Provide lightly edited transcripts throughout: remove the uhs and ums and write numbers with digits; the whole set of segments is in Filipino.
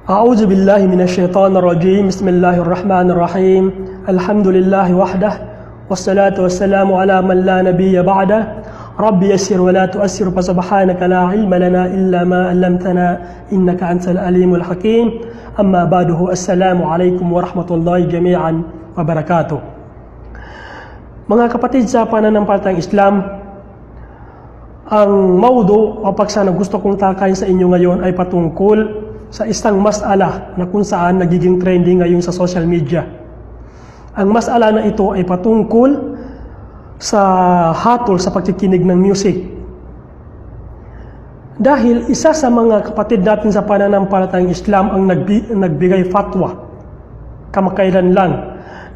أعوذ بالله من الشيطان الرجيم. بسم الله الرحمن الرحيم. الحمد لله وحده والصلاة والسلام على من لا نبي بعده. رب يسر ولا تؤسر فسبحانك لا علم لنا إلا ما علمتنا إنك أنت العليم الحكيم. أما بعد السلام عليكم ورحمة الله جميعا وبركاته. Mga kapatid sa pananampalatayang Islam, ang maudo o paksa na gusto kong takayin sa inyo ngayon ay patungkol sa isang mas'ala na kung saan nagiging trending ngayon sa social media. Ang mas'ala na ito ay patungkol sa hatol sa pagkikinig ng music. Dahil isa sa mga kapatid natin sa pananampalatayang Islam ang nagbigay fatwa kamakailan lang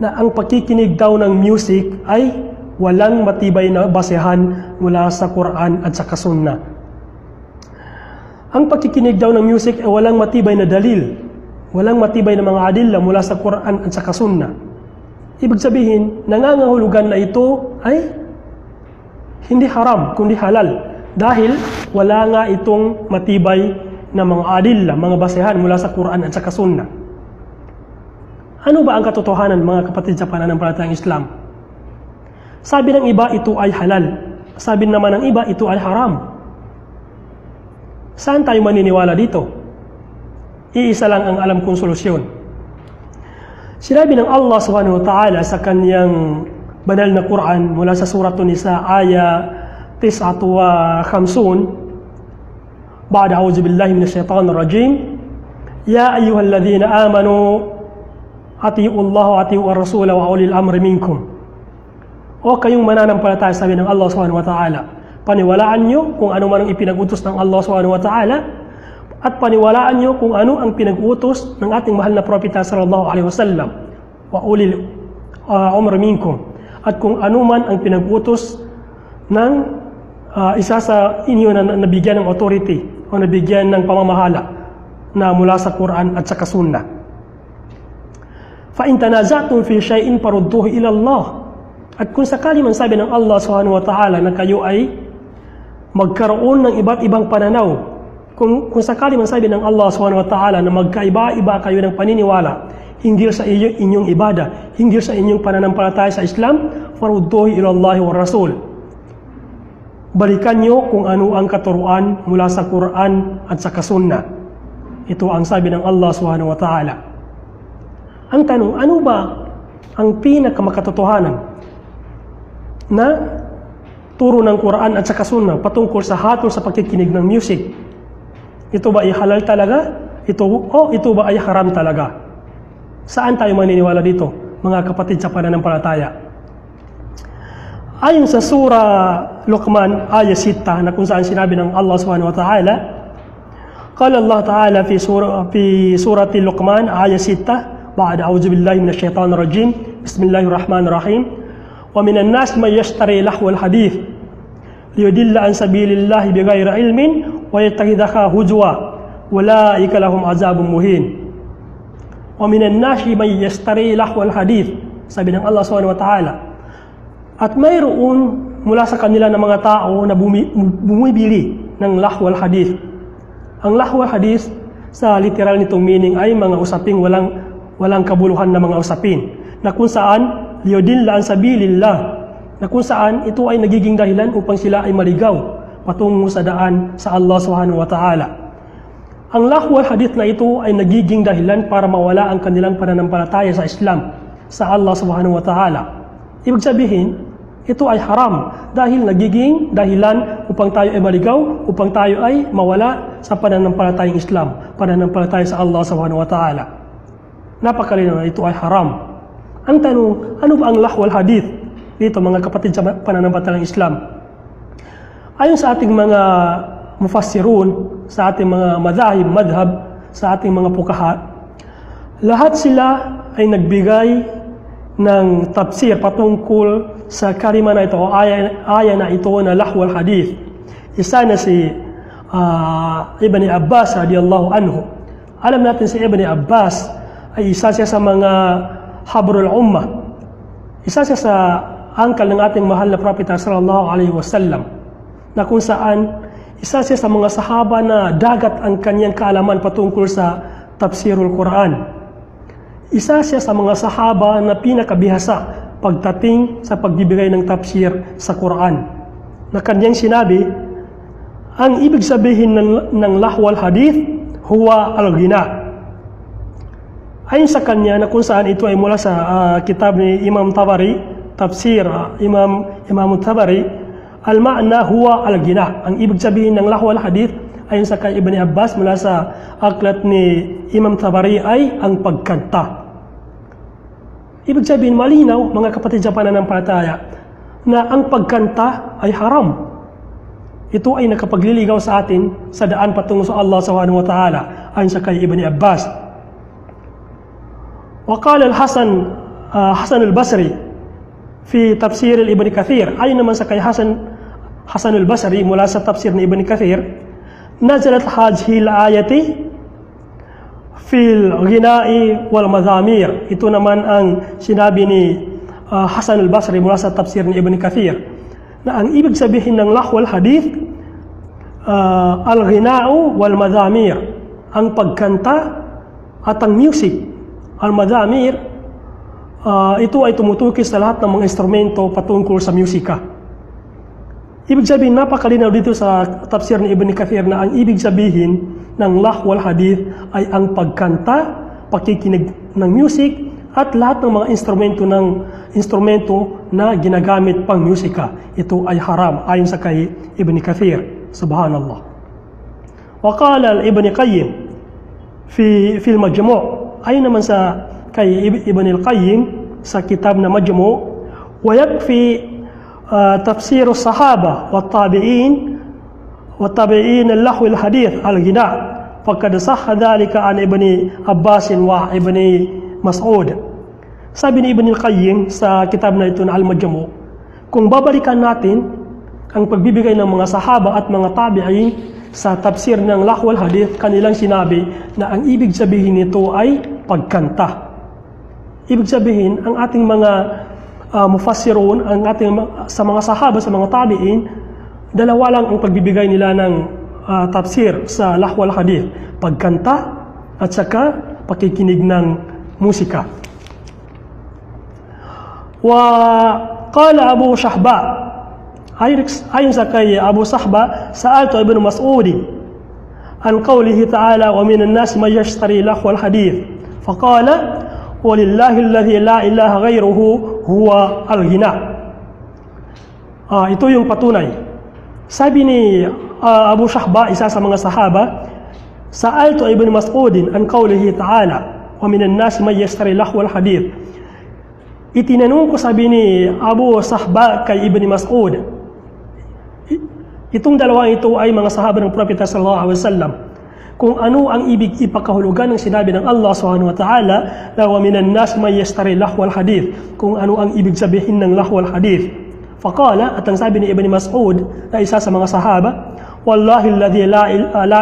na ang pagkikinig daw ng music ay walang matibay na basehan mula sa Quran at sa Sunnah. Ang pagkikinig daw ng music ay walang matibay na dalil, walang matibay na mga adilla mula sa Quran at sa Sunnah. Ibig sabihin, nangangahulugan na ito ay hindi haram, kundi halal. Dahil wala nga itong matibay na mga adilla, mga basehan mula sa Quran at sa Sunnah. Ano ba ang katotohanan, mga kapatid sa pananampalatayang Islam? Sabi ng iba, ito ay halal. Sabi naman ng iba, ito ay haram. Saan tayo maniniwala dito? Iisa lang ang alam kong solusyon. Sinabi ng Allah subhanahu wa ta'ala sa kanyang banal na Quran mula sa Surah Nisa aya 59, Ba'da a'udzu billahi minash shaitanir rajim. Ya ayyuhalladzina amanu atii'u Allah wa atii'u ar-rasul wa ulil amri minkum. O kayong mananampalataya, sabi ng Allah subhanahu wa ta'ala, paniwalaan nyo kung ano man ang ipinag-utos ng Allah subhanahu wa ta'ala, at paniwalaan nyo kung ano ang pinag-utos ng ating mahal na propeta sallallahu alaihi wasallam wa ulil amri minkum, at kung ano man ang pinag-utos ng isa sa inyo na nabigyan ng authority o nabigyan ng pamamahala na mula sa Quran at sa Sunnah. Fa in tanaza'tum fi shay'in farudduhu ila Allah. At kung sakali man sabi ng Allah subhanahu wa ta'ala na kayo ay magkaroon ng iba't ibang pananaw, kung sakali man sabi ng Allah subhanahu wa ta'ala na magkaiba-iba kayo ng paniniwala hinggil sa inyong ibada, hinggil sa inyong pananampalataya sa Islam, farudduhu ila Allah wa Rasul. Balikan nyo kung ano ang katuruan mula sa Quran at sa Sunnah. Ito ang sabi ng Allah subhanahu wa ta'ala. Ang tanong, ano ba ang pinakamakatotohanan na turo ng Quran at sa Sunnah patungkol sa hatol sa pagkikinig ng music? Ito ba ay halal talaga? Ito ba ay haram talaga? Saan tayo maniniwala dito, mga kapatid sa pananampalataya? Ayon sa Surah Luqman, aya 6, na kung saan sinabi ng Allah subhanahu wa ta'ala, qala Allah ta'ala fi surati Luqman, aya 6, Ba'da a'udzu billahi minasy syaithanir rajim. Bismillahirrahmanirrahim. Wa minan nas may yashtari lahwal hadits liyudilla an sabilillahi bighairi ilmin wa yattakhidhaha huzwa ulaika lahum azabun muhin. Wa minan nas may yashtari lahwal hadits, sabi ng Allah subhanahu wa ta'ala. At mayroon mula sa kanila ng mga tao na bumibili ng lahwal hadits. Ang lahwal hadits sa literal nitong meaning ay mga usaping walang kabuluhan na mga usapin, na kung saan liyudilla an sabilillah, na kung saan ito ay nagiging dahilan upang sila ay maligaw patungo sa daan sa Allah subhanahu wa ta'ala. Ang lahwal hadith na ito ay nagiging dahilan para mawala ang kanilang pananampalataya sa Islam, sa Allah subhanahu wa ta'ala. Ibig sabihin, ito ay haram dahil nagiging dahilan upang tayo ay maligaw, upang tayo ay mawala sa pananampalatayang Islam, pananampalataya sa Allah subhanahu wa ta'ala. Napakalinaw na ito ay haram. Ang tanong, ano ba ang lahwal hadith dito, mga kapatid sa pananampalatayang Islam? Ayon sa ating mga mufassirun, sa ating mga madhab, sa ating mga fuqaha, lahat sila ay nagbigay ng tafsir patungkol sa kalima na ito o aya na ito na lahwal hadith. Isa na si Ibn Abbas radiyallahu anhu. Alam natin si Ibn Abbas ay isa siya sa mga habrul ummah. Isa siya sa angkal ng ating mahal na propeta sallallahu alaihi wasallam, na kung saan isa siya sa mga sahaba na dagat ang kanyang kaalaman patungkol sa tafsirul Quran. Isa siya sa mga sahaba na pinakabihasa pagdating sa pagbibigay ng tafsir sa Quran. Na kanyang sinabi, ang ibig sabihin ng lahwal hadith, huwa al-ghina. Ayon sa kanya na kung saan ito ay mula sa kitab ni Imam Tabari, tafsir Imam Tabari, al-ma'na huwa al-ghina. Ang ibig sabihin ng lahwal hadith ayon sa kay Ibn Abbas mula sa aklat ni Imam Tabari ay ang pagkanta. Ibig sabihin malinaw, mga kapatid sa pananampalataya, na ang pagkanta ay haram. Ito ay nakapagliligaw sa atin sa daan patungo sa Allah subhanahu wa ta'ala ayon sa kay Ibn Abbas. وقال حسن البصري في تفسير ابن كثير أي naman sa kay حسن البصري mula sa tafsir ni Ibn Kathir, نزلت هذه الآية في الغناء والمزامير. Ito naman ang sinabi ni Hasan al-Basri mula sa tafsir ni Ibn Kathir na ang ibig sabihin ng lahwal hadith al-ghina'u wal mazamir, ang pagkanta at ang music. Al-mazamir, ito ay tumutukoy sa lahat ng mga instrumento patungkol sa musika. Ibig sabihin, napakalinaw dito sa tafsir ni Ibn Kathir na ang ibig sabihin ng lahwal hadith ay ang pagkanta, pakikinig ng music, at lahat ng mga instrumento na ginagamit pang musika. Ito ay haram ayon sa kay Ibn Kathir. Subhanallah. Waqala Ibn Qayyim fi al-Majmu', ayon naman sa kay Ibn al-Qayyim sa kitab na Majmu', wa yakfi tafsir as-sahaba wa tabi'in al-lahw al-hadith al-ghina, faqad sahha dhalika an Ibn Abbas wa Ibn Mas'ud. Sabi ni Ibn al-Qayyim sa kitab na ito na Al-Majmu', kung babalikan natin ang pagbibigay ng mga sahaba at mga tabi'in sa tafsir ng lahwal hadith, kanilang sinabi na ang ibig sabihin nito ay pagkanta. Ibig sabihin, ang ating mga mufassirun, sa mga sahaba, sa mga tabi'in, dalawa lang ang pagbibigay nila ng tafsir sa lahwal hadith, pagkanta at saka pakikinig ng musika. Wa qala Abu Shahba, ayon sa kay Abu Sahba, sa'altu Ibn Mas'ud an qawlihi ta'ala wa minan nas man yashtari lahwal hadith faqala walillahi alladhi la ilaha ghayruhu huwa al-ghina. Ito yung patunay. Sabi ni Abu Shahba, isa sa mga sahaba, sa'altu Ibn Mas'ud an qawlihi ta'ala wa minan nas man yashtari lahwal hadith. Itinanong ko, sabi ni Abu Sahba kay Ibn Mas'ud, itong dalawa ito ay mga sahaba ng Propeta sallallahu alaihi wasallam, kung ano ang ibig ipakahulugan ng sinabi ng Allah subhanahu wa ta'ala na wa minan nas may yashtari lahwal hadith, kung ano ang ibig sabihin ng lahwal hadith. Faqala, at ang sabi ni Ibn Mas'ud na isa sa mga sahaba, wallahi alladhi la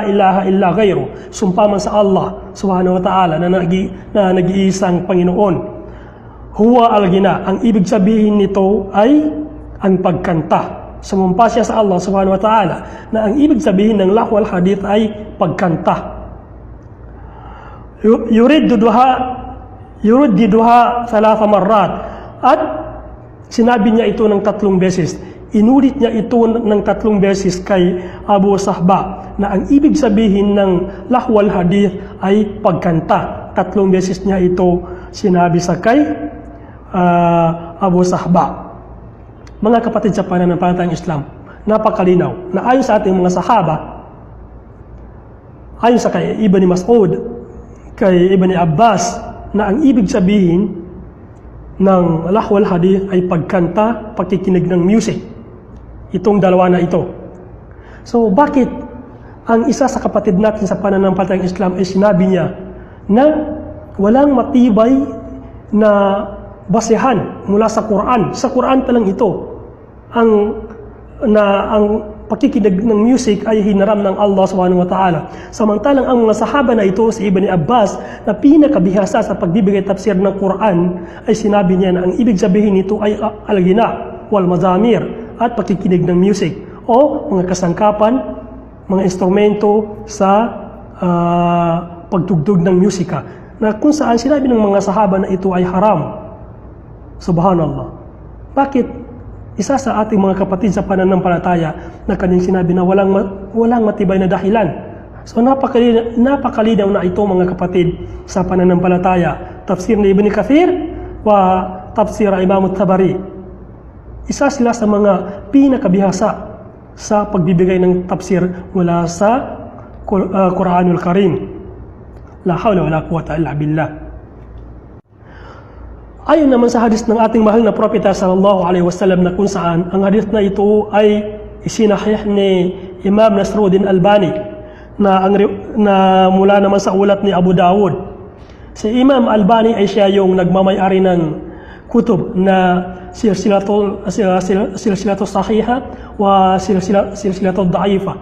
ilaha illa ghayru, sumpa man sa Allah subhanahu wa ta'ala na nag-iisang Panginoon, huwa al-ghina, ang ibig sabihin nito ay ang pagkanta. Sumumpa siya sa Allah subhanahu wa ta'ala na ang ibig sabihin ng lahwal hadith ay pagkanta. Yuriddiduha thalatha marrat, at sinabi niya ito ng 3 beses. Inulit niya ito ng 3 beses kay Abu Sahba na ang ibig sabihin ng lahwal hadith ay pagkanta. 3 beses niya ito sinabi sa kay Abu Sahba. Mga kapatid sa pananampalatayang Islam, napakalinaw na ayon sa ating mga sahaba, ayon sa kay Ibn Mas'ud, kay Ibn Abbas, na ang ibig sabihin ng lahwal hadith ay pagkanta, pakikinig ng music. Itong dalawa na ito. So bakit ang isa sa kapatid natin sa pananampalatayang Islam ay sinabi niya na walang matibay na basehan mula sa Quran. Sa Quran pa lang ito ang pakikinig ng music ay hinaram ng Allah subhanahu wa ta'ala. Samantalang ang mga sahaba na ito, si Ibn Abbas, na pinakabihasa sa pagbibigay tafsir ng Quran, ay sinabi niya na ang ibig sabihin nito ay al-ghina wal mazamir, at pakikinig ng music o mga kasangkapan, mga instrumento sa pagtugtog ng musika, na kung saan sinabi ng mga sahaba na ito ay haram. Subhanallah. Bakit? Isa sa ating mga kapatid sa pananampalataya na kanyang sinabi na walang matibay na dahilan. So napakalinaw na ito mga kapatid sa pananampalataya. Tafsir ni Ibn Kathir wa tafsir Imam Tabari. Isa sila sa mga pinakabihasa sa pagbibigay ng tafsir mula sa Quranul Karim. La hawla wala quwwata illa billah. Ayon naman sa hadis ng ating mahal na propeta sallallahu alaihi wasallam na kung saan ang hadis na ito ay isinahih ni Imam Nasruddin Albani na mula naman sa ulat ni Abu Dawud. Si Imam Albani ay siya yung nagmamay-ari ng kutub na silsilatul sahiha wa silsilatul da'ifa.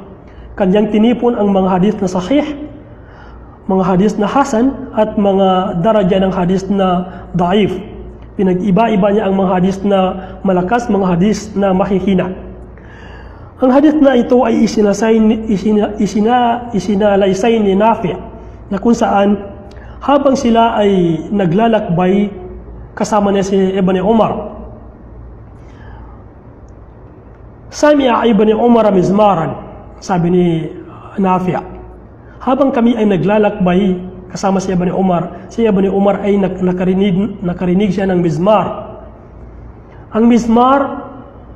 Kanyang tinipon ang mga hadis na sahih, mga hadis na hasan at mga daraja ng hadis na da'if. Pinag-iba-iba niya ang mga hadis na malakas, mga hadis na mahihina. Ang hadis na ito ay isinalaysay ni Nafi' na kung saan habang sila ay naglalakbay kasama niya si Ibn Umar, Sami'a Ibn Umar mizmaran, sabi ni Nafi', habang kami ay naglalakbay kasama si Ibn Umar ay nakarinig siya ng mizmar. Ang mizmar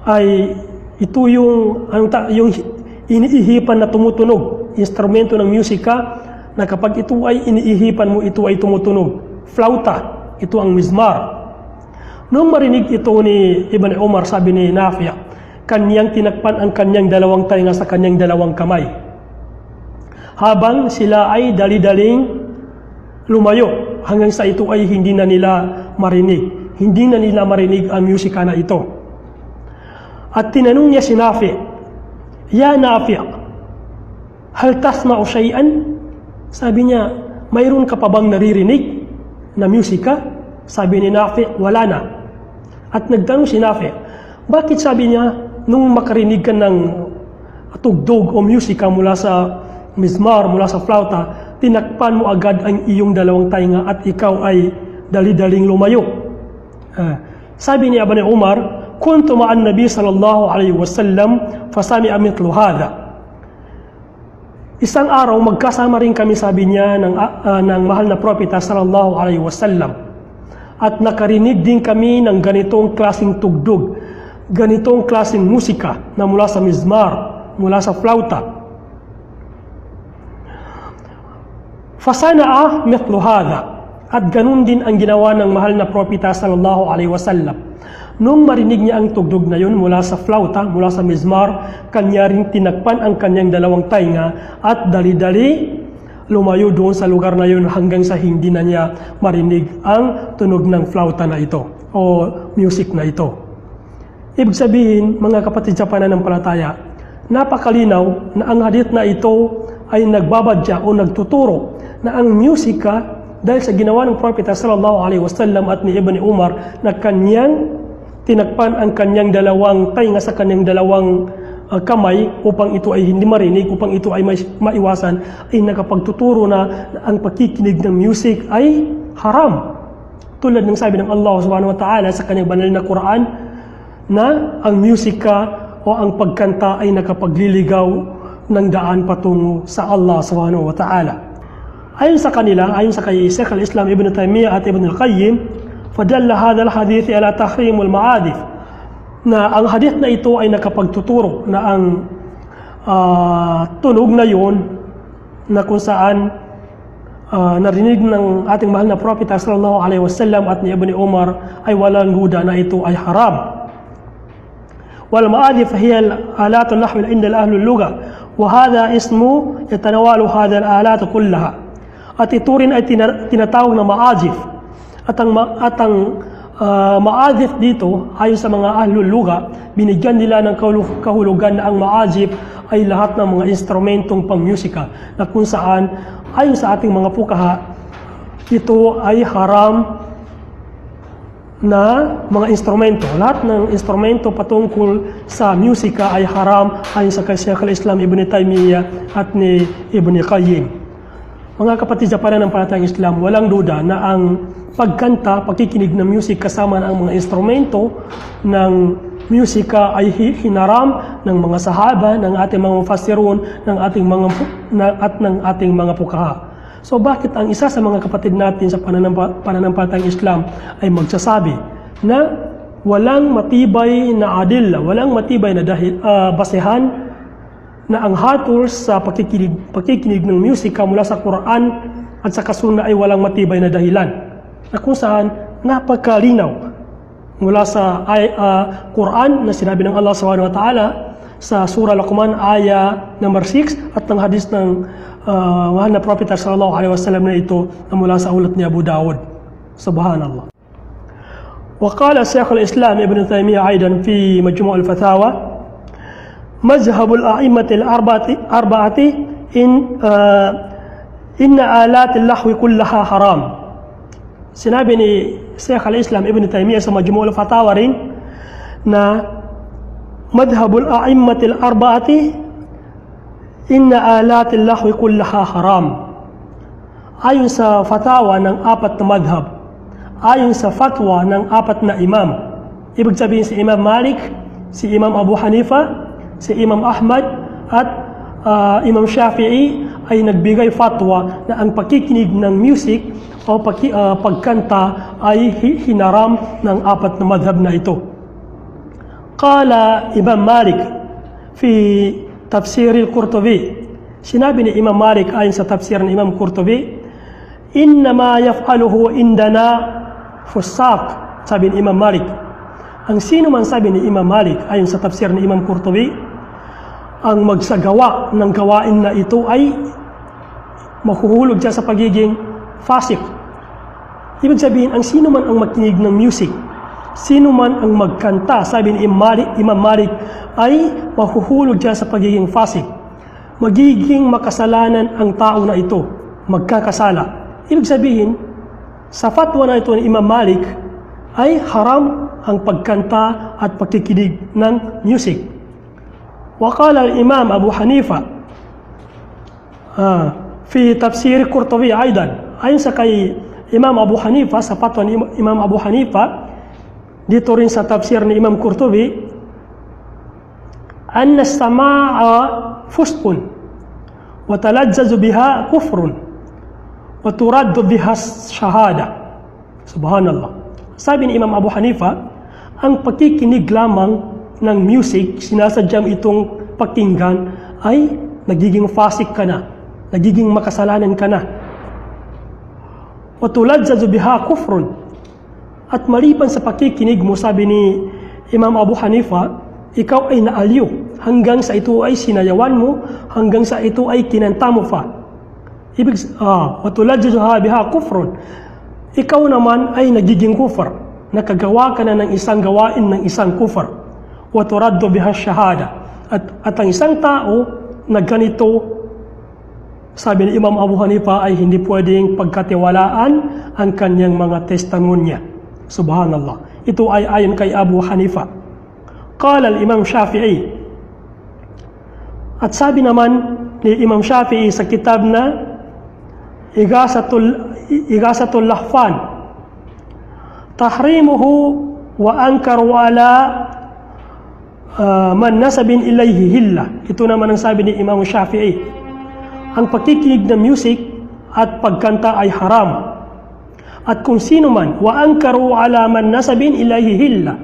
ay ito yung iniihipan na tumutunog, instrumento ng musika na kapag ito ay iniihipan mo, ito ay tumutunog. Flauta, ito ang mizmar. Noong marinig ito ni Ibn Umar, sabi ni Nafi', kanyang tinakpan ang kanyang dalawang tainga sa kanyang dalawang kamay. Habang sila ay dali-daling lumayo hanggang sa ito ay hindi na nila marinig. Hindi na nila marinig ang musika na ito. At tinanong niya si Nafi', "Ya Nafi', hal tasma'u shay'an?" Sabi niya, "Mayroon ka pa bang naririnig na musika?" Sabi ni Nafi', "Wala na." At nagtanong si Nafi', bakit sabi niya, nung makarinig ka ng tugtog o musika mula sa mizmar, mula sa flauta, tinakpan mo agad ang iyong dalawang tainga at ikaw ay dali-daling lumayo? Sabi ni Ibn Umar, "Kuntu ma'an Nabi sallallahu alaihi wasallam fasami'a mithlu hadha." Isang araw magkasama rin kami, sabi niya, ng mahal na propeta sallallahu alaihi wasallam. At nakarinig din kami ng ganitong klaseng tugtog, ganitong klaseng musika na mula sa mizmar, mula sa flauta. Fasana'a mithlu hadha. At ganun din ang ginawa ng mahal na propeta sallallahu alaihi wasallam. Nung marinig niya ang tugtog na yun mula sa flauta, mula sa mizmar, kanya rin tinakpan ang kanyang dalawang tainga at dali-dali lumayo doon sa lugar na yun hanggang sa hindi na niya marinig ang tunog ng flauta na ito o music na ito. Ibig sabihin, mga kapatid sa pananampalataya, napakalinaw na ang hadith na ito ay nagbabadya o nagtuturo na ang musika, dahil sa ginawa ng propeta sallallahu alaihi wasallam at ni Ibn Umar na kanyang tinakpan ang kanyang dalawang tainga sa kanyang dalawang kamay upang ito ay hindi marinig, upang ito ay maiwasan, ay nakapagtuturo na ang pakikinig ng music ay haram. Tulad ng sabi ng Allah subhanahu wa ta'ala sa kanyang banal na Quran na ang musika o ang pagkanta ay nakapagliligaw ng daan patungo sa Allah subhanahu wa ta'ala. Ayon sa kanila, ayon sa kay Sheikh al-Islam Ibn Taymiyyah at Ibn al-Qayyim, fadalla hadha al-hadith ala tahrim al-ma'adif, na ang hadith na ito ay nakapagtuturo na ang tunog na yon na kung saan narinig ng ating mahal na propeta sallallahu alaihi wasallam at ni Ibn Umar ay walang duda na ito ay haram. Wal ma'adif hiya al-alat al-nahw inda ahli al-lugha wa hadha ismu yatanawalu hadha al-alat kullaha. At ito rin ay tinatawag na ma'azif. At ang ma'azif dito, ayon sa mga ahlul lugha, binigyan nila ng kahulugan na ang ma'azif ay lahat ng mga instrumentong pangmusika na kung saan, ayon sa ating mga fuqaha, ito ay haram na mga instrumento. Lahat ng instrumento patungkol sa musika ay haram ayon sa Sheikh al-Islam Ibn Taymiyyah at ni Ibn Qayyim. Mga kapatid sa pananampalatayang Islam, walang duda na ang pagkanta, pagkikinig ng music kasama ang mga instrumento ng musika ay hinaram ng mga sahaba, ng ating mga mufassirun, ng ating mga fuqaha. So bakit ang isa sa mga kapatid natin sa pananampalatayang Islam ay magsasabi na walang matibay na adilla, walang matibay na basehan na ang hatol sa pagkikinig ng musika mula sa Quran at sa Sunna ay walang matibay na dahilan, na kung saan napakalinaw mula sa Quran na sinabi ng Allah Subhanahu wa Ta'ala sa Surah Luqman aya number 6 at ng hadis ng mahal na Prophet sallallahu alaihi wasallam na ito na mula sa ulat ni Abu Dawud. Subhanallah. وقال شيخ الإسلام ابن تيمية أيضا في مجموع الفتاوى: مذهب الأئمة الأربعة إن آلات اللهو كلها حرام. Sinabi ni Sheikh al-Islam Ibn Taymiyyah sa Majmu' al-Fatawa rin na madhabul a'immatil arba'ati inna alatil lahwi kullaha haram. Ayon sa fatawa ng apat na madhab, ayon sa fatwa ng apat na imam, ibig sabihin si Imam Malik, si Imam Abu Hanifa, si Imam Ahmad at Imam Shafi'i ay nagbigay fatwa na ang pakikinig ng music o pagkanta ay hinaram ng apat na madhab na ito. Qala Imam Malik fi tafsir al-Qurtubi, sinabi ni Imam Malik ayon sa tafsir ng Imam Qurtubi, innama yaf'aluhu indana fusaq. Sabi ni Imam Malik, ang sino man, sabi ni Imam Malik ayon sa tafsir ni Imam Qurtubi, ang magsagawa ng gawain na ito ay mahuhulog siya sa pagiging fasik. Ibig sabihin, ang sino man ang makinig ng music, sino man ang magkanta, sabi ni Imam Malik, ay mahuhulog siya sa pagiging fasik. Magiging makasalanan ang tao na ito, magkakasala. Ibig sabihin, sa fatwa na ito ni Imam Malik, ay haram ang pagkanta at pagkikinig ng music. وقال الإمام أبو حنيفة في تفسير القرطبي أيضا، ayon sa kay Imam Abu Hanifa, sa fatwa ni Imam Abu Hanifa dito rin sa tafsir ni Imam Qurtubi, أن السماع فسق وتلذذ بها كفر وترد بها الشهادة. Subhanallah. Sabi ni Imam Abu Hanifa, ang pakikinig lamang ng music, sinasadyang itong pakinggan, ay nagiging fasik ka na, nagiging makasalanan ka na. وَتُلَذَّذُ بِهَا كُفْرٌ. At maliban sa pakikinig mo, sabi ni Imam Abu Hanifa, ikaw ay naaliw hanggang sa ito ay sinayawan mo, hanggang sa ito ay kinanta mo pa. وَتُلَذَّذُ بِهَا كُفْرٌ. Ikaw naman ay nagiging kufr, nakagawa ka na ng isang gawain ng isang kufr. وَتُرَدُّ بِهَا الشَّهَادَةِ. At ang isang tao na ganito, sabi ni Imam Abu Hanifa, ay hindi pwedeng pagkatiwalaan ang kanyang mga testimonya. Subhanallah. Ito ay ayon kay Abu Hanifa. Qala al-Imam Shafi'i. At sabi naman ni Imam Shafi'i sa kitab na Igasatul Lahfan, tahrimuhu wa ankaru ala man nasabin ilayhi hilla. Ito naman ang sabi ni Imam Shafi'i, ang pagkikinig ng music at pagkanta ay haram. At kung sino man, wa ankaru ala man nasabin ilayhi hilla,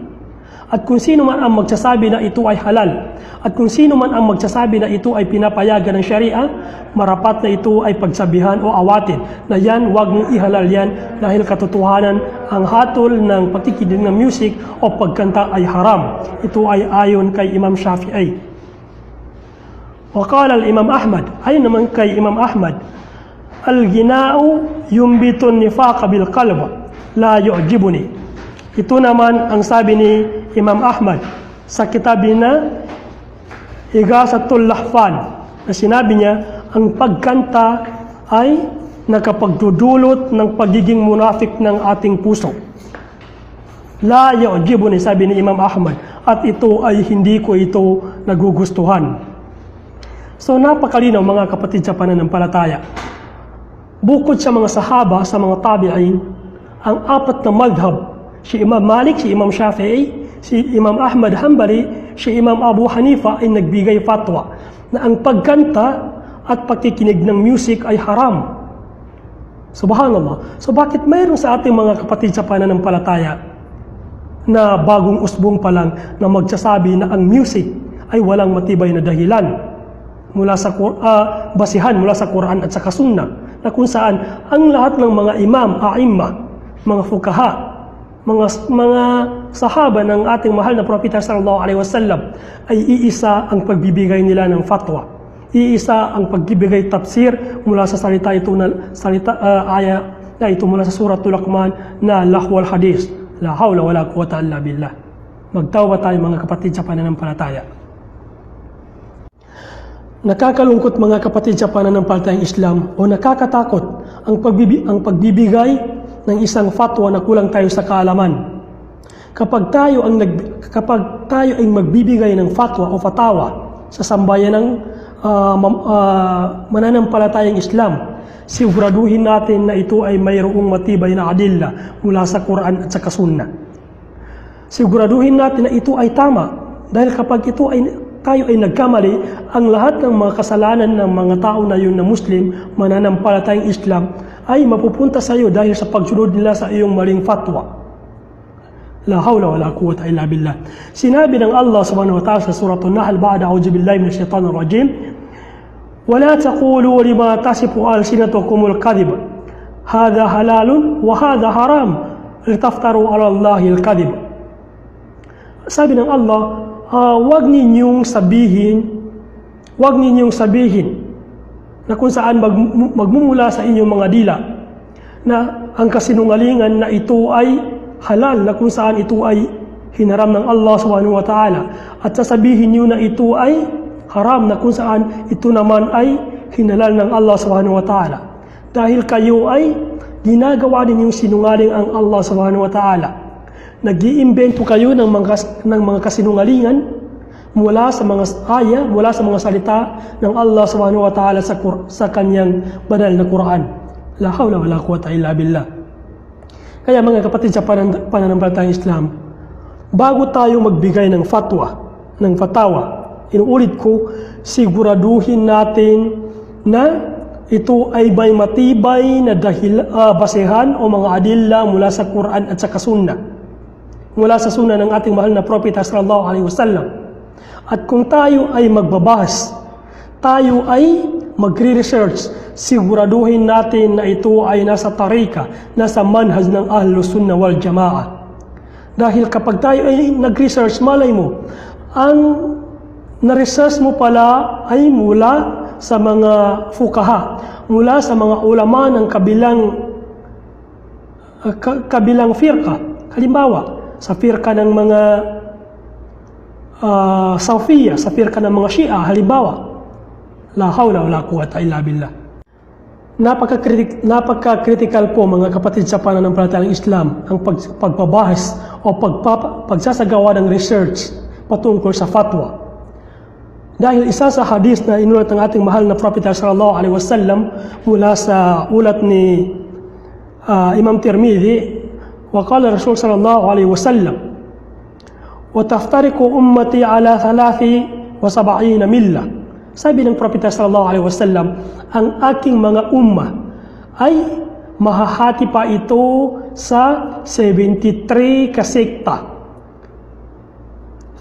at kung sino man ang magsasabi na ito ay halal, at kung sino man ang magsasabi na ito ay pinapayagan ng Sharia, marapat na ito ay pagsabihan o awatin na yan, wag mong ihalal yan, dahil katotohanan ang hatol ng pagkikinig ng music o pagkanta ay haram. Ito ay ayon kay Imam Shafi'i. Waqala al-Imam Ahmad, ayon naman kay Imam Ahmad, al-gina'u yumbitun nifaqa bil qalb la yu'jibuni. Ito naman ang sabi ni Imam Ahmad sa kitab na Igasatul Lahfan, na sinabi niya, ang pagkanta ay nakapagdudulot ng pagiging munafik ng ating puso. La yu'jibuni, sabi ni Imam Ahmad, at ito ay hindi ko ito nagugustuhan. So napakalinaw mga kapatid sa pananampalataya bukod sa mga sahaba, sa mga tabi'in, ang apat na madhab, si Imam Malik, si Imam Shafi'i, si Imam Ahmad Hanbali, si Imam Abu Hanifa ay nagbigay fatwa na ang pagkanta at pagkikinig ng music ay haram. Subhanallah. So bakit mayroon sa ating mga kapatid sa pananampalataya na bagong usbong pa lang na magsasabi na ang music ay walang matibay na dahilan mula sa basihan mula sa Quran at sa Sunnah, na kung saan ang lahat ng mga imam, a'imma, mga fukaha, mga sahaba ng ating mahal na propeta sallallahu alaihi wasallam ay iisa ang pagbibigay nila ng fatwa, iisa ang pagbibigay tafsir mula sa aya na ito mula sa suratul Luqman na lahwal hadis, la hawla wala quwwata illa billah. Magtawba tayo mga kapatid sa pananampalataya. Nakakalungkot mga kapatid sa pananampalatayang Islam, o nakakatakot ang pagbibigay ng isang fatwa na kulang tayo sa kaalaman. Kapag tayo ay magbibigay ng fatwa o fatawa sa sambayan ng mananampalatayang Islam, siguraduhin natin na ito ay mayroong matibay na adilla mula sa Quran at sa Sunnah. Siguraduhin natin na ito ay tama, dahil kapag tayo ay nagkamali, ang lahat ng mga kasalanan ng mga tao na yun na Muslim, mananampalatayang Islam, ay mapupunta sa iyo dahil sa pagsunod nila sa iyong maling fatwa. La hawla wala quwwata illa billah. Sinabi ng Allah subhanahu wa ta'ala sa suratul Nahl, ba'da a'udzu billahi minash shaitanir rajim, wala taqulu lima tasifu alsinatukumul kadhib, hadha halalun wa hadha haram, litaftaru 'ala Allahil kadhib. Sabi ng Allah, wag ninyong sabihin na kung saan magmumula sa inyong mga dila na ang kasinungalingan na ito ay halal, na kung saan ito ay hinaram ng Allah subhanahu wa ta'ala, at sasabihin niyo na ito ay haram, na kung saan ito naman ay hinalal ng Allah subhanahu wa ta'ala, dahil kayo ay ginagawa ninyong sinungaling ang Allah subhanahu wa ta'ala. Nag-iimbento kayo ng mga kasinungalingan mula sa mga aya, mula sa mga salita ng Allah subhanahu wa ta'ala sa kanyang banal na Quran. La hawla wala quwwata illa billah. Kaya mga kapatid sa pananampalatayang Islam, bago tayo magbigay ng fatwa, ng fatawa, inuulit ko, siguraduhin natin na ito ay may matibay na basehan o mga adilla mula sa Quran at sa Sunnah, mula sa sunnah ng ating mahal na propeta sallallahu alaihi wasallam. At kung tayo ay magbabahas, tayo ay magre-research, siguraduhin natin na ito ay nasa tarika, nasa manhaj ng Ahlus Sunnah wal Jamaah. Dahil kapag tayo ay nag-research, malay mo, ang na-research mo pala ay mula sa mga fukaha, mula sa mga ulama ng kabilang firqa. Halimbawa, sa firqa ng mga Safiyya, sa firqa ng mga Shia, halimbawa. La hawla wala quwwata illa billah. Napaka-critical po mga kapatid sa pananampalatayang Islam ang pagbabahas o pagsasagawa ng research patungkol sa fatwa. Dahil isa sa hadis na inulat ng ating mahal na propeta sallallahu alaihi wasallam mula sa ulat ni Imam Tirmidhi, wa qala Rasul sallallahu alaihi wasallam, wa taftariqu ummati ala 73 millah. Sabi ng propeta sallallahu alaihi wasallam, ang aking mga umma ay mahahati pa ito sa 73 kasekta.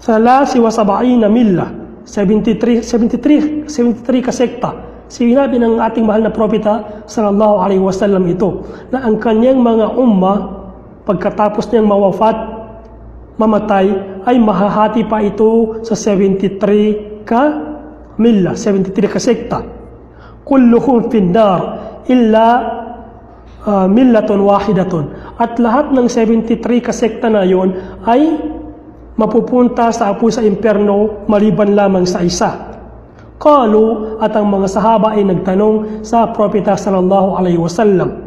73 millah, 73 kasekta. Sinabi ng ating mahal na propeta sallallahu alaihi wasallam ito, na ang kanyang mga umma pagkatapos niyang mamatay ay mahahati pa ito sa 73 millah, 73 kasekta. Kulluhum finnar illa millatun wahidatun. At lahat ng 73 kasekta na yon ay mapupunta sa apoy sa impyerno maliban lamang sa isa. Qalu, at ang mga sahaba ay nagtanong sa propeta sallallahu alaihi wasallam,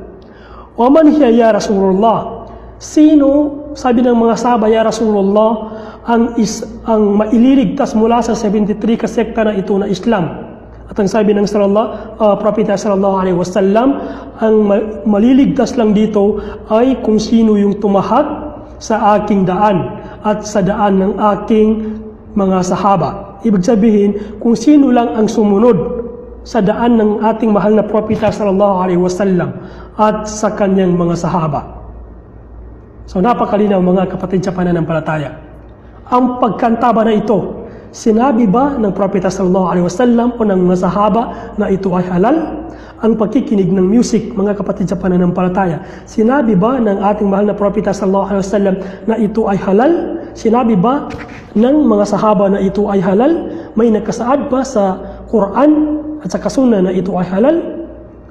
wa man hiya ya Rasulullah? Sino, sabi ng mga sahaba, ya Rasulullah, ang maililigtas mula sa 73 kasekta na ito na Islam? At ang sabi ng Propeta sallallahu alaihi wasallam, ang maliligtas lang dito ay kung sino yung tumahak sa aking daan at sa daan ng aking mga sahaba. Ibig sabihin, kung sino lang ang sumunod sa daan ng ating mahal na Propeta sallallahu alaihi wasallam at sa kanyang mga sahaba. So napakalinaw mga kapatid sa pananampalataya. Ang pagkanta ba na ito, sinabi ba ng Propeta sallallahu alaihi wasallam o ng mga sahaba na ito ay halal? Ang pagkikinig ng music, mga kapatid sa pananampalataya, sinabi ba ng ating mahal na Propeta sallallahu alaihi wasallam na ito ay halal? Sinabi ba ng mga sahaba na ito ay halal? May nakasaad ba sa Quran at sa Sunnah na ito ay halal?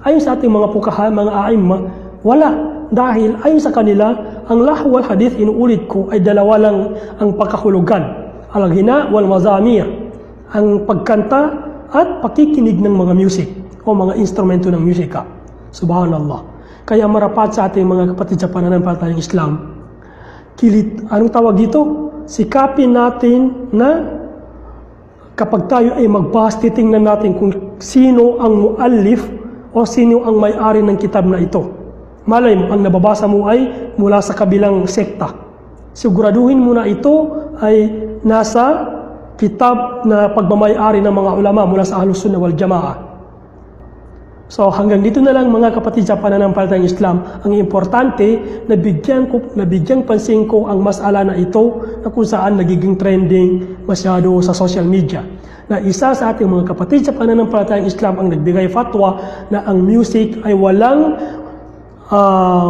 Ayon sa ating mga fuqaha, mga a'imma, wala. Dahil ayon sa kanila, ang lahu wal hadith, inuulit ko, ay dalawa lang ang pagkahulugan. Al-ghina wal mazamir, ang pagkanta at pakikinig ng mga music o mga instrumento ng musika. Subhanallah. Kaya marapat sa ating mga kapatid sa pananampalatayang Islam, anong tawag dito? Sikapin natin na kapag tayo ay magbahas, titingnan natin kung sino ang muallif o sino ang may-ari ng kitab na ito. Malay mo, ang nababasa mo ay mula sa kabilang sekta. Siguraduhin mo na ito ay nasa kitab na pagmamay-ari ng mga ulama mula sa Ahlus Sunnah wal Jamaah. So hanggang dito na lang mga kapatid sa pananampalatayang Islam. Ang importante, nabigyang pansin ko ang masala na ito na kung saan nagiging trending masyado sa social media. Na isa sa ating mga kapatid sa pananampalatayang Islam ang nagbigay fatwa na ang music ay walang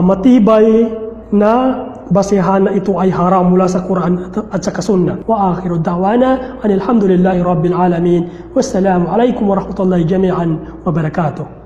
matibay na basihan na ito ay haram mula sa Quran at sa Sunnah. Wa akhiru da'wana anil hamdulillahi rabbil alamin. Wassalamu alaikum warahmatullahi jami'an wa barakatuh.